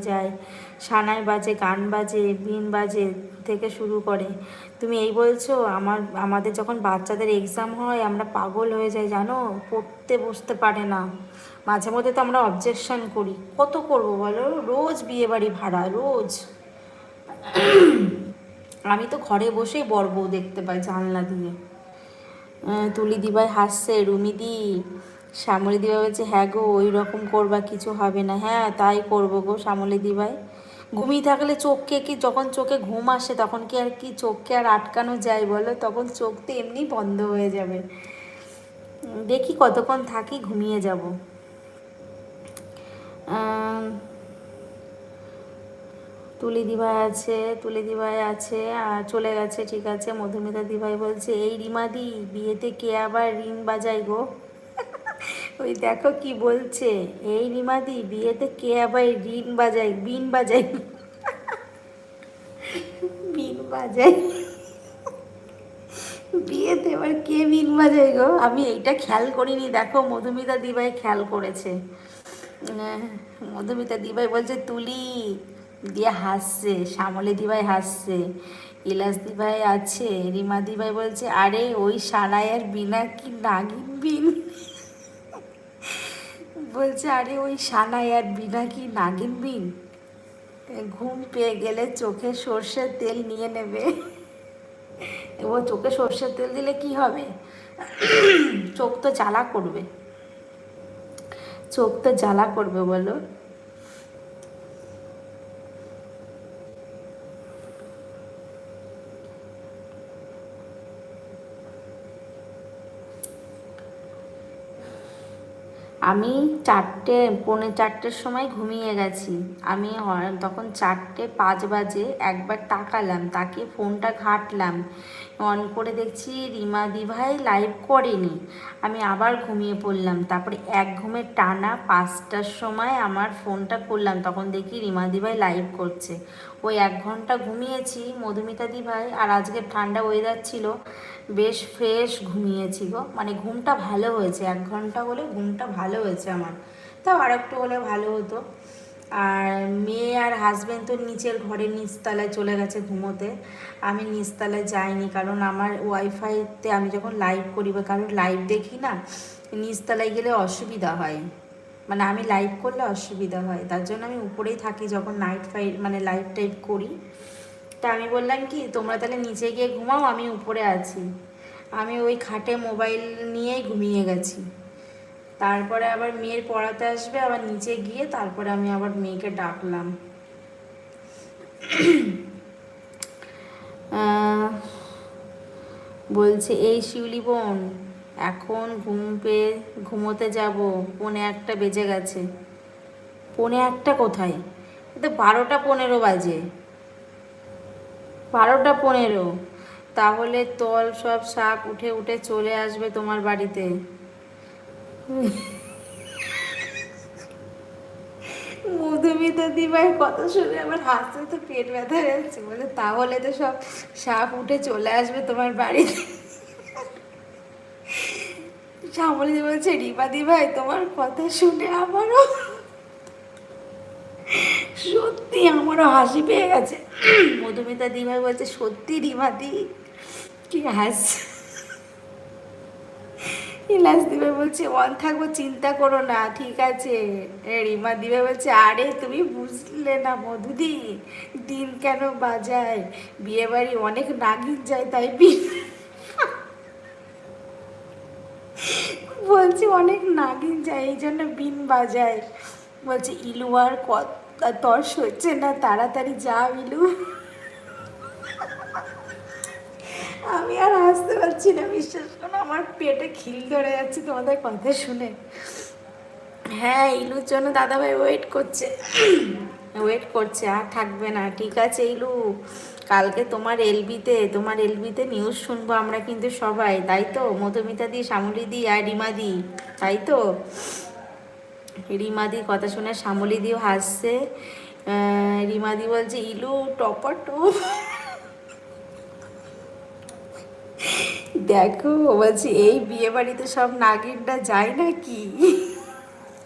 যায়, সানাই বাজে, গান বাজে, বিন বাজে থেকে শুরু করে। তুমি এই বলছো আমাদের যখন বাচ্চাদের এক্সাম হয় আমরা পাগল হয়ে যাই জানো, পড়তে বসতে পারে না। মাঝে মধ্যে তো আমরা অবজেকশন করি, কত করব বলো, রোজ বিয়ে বাড়ি ভাড়া রোজ। আমি তো ঘরে বসেই বর বউ দেখতে পাই জানলা দিয়ে। তুলি দিভাই হাসছে, রুমিদি। শ্যামলী দিভাই বলছে হ্যাঁ গো ওই রকম করবা, কিছু হবে না। হ্যাঁ তাই করবো গো শ্যামলী দিভাই। ঘুমিয়ে থাকলে চোখকে কি, যখন চোখে ঘুম আসে তখন কি আর কি চোখকে আর আটকানো যায় বলো, তখন চোখ তো এমনি বন্ধ হয়ে যাবে। দেখি কতক্ষণ থাকি, ঘুমিয়ে যাব। তুলি দিভাই আছে, তুলি দিভাই আছে আর চলে গেছে, ঠিক আছে। মধুমিতা দিভাই বলছে এই রিমাদি বিয়েতে কে আবার রিং বাজায় গো। ওই দেখো কি বলছে, এই রিমাদি বিয়েতে কে আবার রিং বাজায়, বিন বাজায়, বিন বাজায় বিয়েতে এবার কে বিন বাজায় গো। আমি এইটা খেয়াল করিনি, দেখো মধুমিতা দিভাই খেয়াল করেছে। মধুমিতা দিভাই বলছে তুলি দিয়ে হাসছে, শ্যামলী দিভাই হাসছে, ইলাস দিভাই আছে, রিমা দিভাই বলছে আরে ওই সানায়ার বিনা কি নাগিন বিন। বলছে আরে ওই সানায়ার বিনা কি নাগিন বিন, ঘুম পেয়ে গেলে চোখে সর্ষের তেল নিয়ে নেবে। ও চোখে সর্ষের তেল দিলে কি হবে, চোখ তো জ্বালা করবে, চোখ তো জ্বালা করবে বলো। আমি 4টে, পৌনে 4টের সময় ঘুমিয়ে গেছি। আমি তখন 4টে 5 বাজে একবার তাকালাম, তাকিয়ে ফোনটা ঘাঁটলাম, অন করে দেখছি রিমা দিভাই লাইভ করেনি। আমি আবার ঘুমিয়ে পড়লাম, তারপরে এক ঘুমের টানা 5টার সময় আমার ফোনটা করলাম, তখন দেখি রিমা দিভাই লাইভ করছে। ওই 1 ঘন্টা ঘুমিয়েছি মধুমিতা দিভাই, আর আজকে ঠান্ডা ওয়েদার ছিল, বেশ ফ্রেশ ঘুমিয়েছি গো, মানে ঘুমটা ভালো হয়েছে, 1 ঘন্টা হলে ঘুমটা ভালো হয়েছে আমার, তাও আর একটু হলে ভালো হতো। আর মেয়ে আর হাজব্যান্ড তো নিচের ঘরে নিচতলায় চলে গেছে ঘুমোতে, আমি নিচতলায় যাইনি, কারণ আমার ওয়াইফাইতে আমি যখন লাইভ করি বা কারোর লাইভ দেখি না, নিচতলায় গেলে অসুবিধা হয়, মানে আমি লাইভ করলে অসুবিধা হয়, তার জন্য আমি উপরেই থাকি যখন মানে লাইভ টাইভ করি। তা আমি বললাম কি তোমরা তাহলে নিচে গিয়ে ঘুমাও, আমি উপরে আছি। আমি ওই খাটে মোবাইল নিয়েই ঘুমিয়ে গেছি। তারপরে আবার মেয়ের পড়াতে আসবে, আবার নিচে গিয়ে তারপরে আমি আবার মেয়েকে ডাকলাম। বলছে এই শিউলি বোন এখন ঘুম পেয়ে ঘুমোতে যাব, 1:45 বেজে গেছে। 1:45 কোথায়, তো 12টা 15 বাজে, 12টা 15। তাহলে তল সব সাপ উঠে উঠে চলে আসবে তোমার বাড়িতে। মধুমিতা দিভাই কথা শুনে আমার হাসতে তো পেট ব্যথা যাচ্ছে, বলে তাহলে তো সব সাপ উঠে চলে আসবে তোমার বাড়িতে। শ্যামলী বলছে রিমা দিভাই তোমার কথা শুনে আমারও সত্যি আমারও হাসি পেয়ে গেছে। মধুমিতা দিভাই বলছে সত্যি রিমাদি কি হাসছে। ইলাস দিবে বলছে অন থাকবো, চিন্তা করো না, ঠিক আছে। রিমা দিবে বলছে আরে তুমি বুঝলে না মধুদি, দিন কেন বাজায়, বিয়ে বাড়ি অনেক নাগিন যায় তাই বলছি অনেক নাগিন যায় এই জন্য বিন বাজায়। বলছে ইলু আর তর্স হচ্ছে না, তাড়াতাড়ি যাও ইলু। আমি আর হাসতে পারছি না, বিশ্বাস করো আমার পেটে খিল ধরে যাচ্ছে তোমাদের কথা শুনে। হ্যাঁ ইলুর জন্য দাদাভাই ওয়েট করছে, ওয়েট করছে, আর থাকবে না, ঠিক আছে ইলু। কালকে তোমার এলবিতে নিউজ শুনবো আমরা কিন্তু সবাই, তাই তো মধুমিতা দি, শ্যামলী দি আর রিমা দি, তাই তো। রিমা দি কথা শুনে শ্যামলী দিও হাসছে। রিমা দি বলছে ইলু টপার টপ। দেখো বলছি এই বিয়ে বাড়িতে সব নাগিনটা যায় নাকি,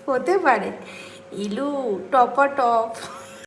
হতে পারে ইলু টপার টপ।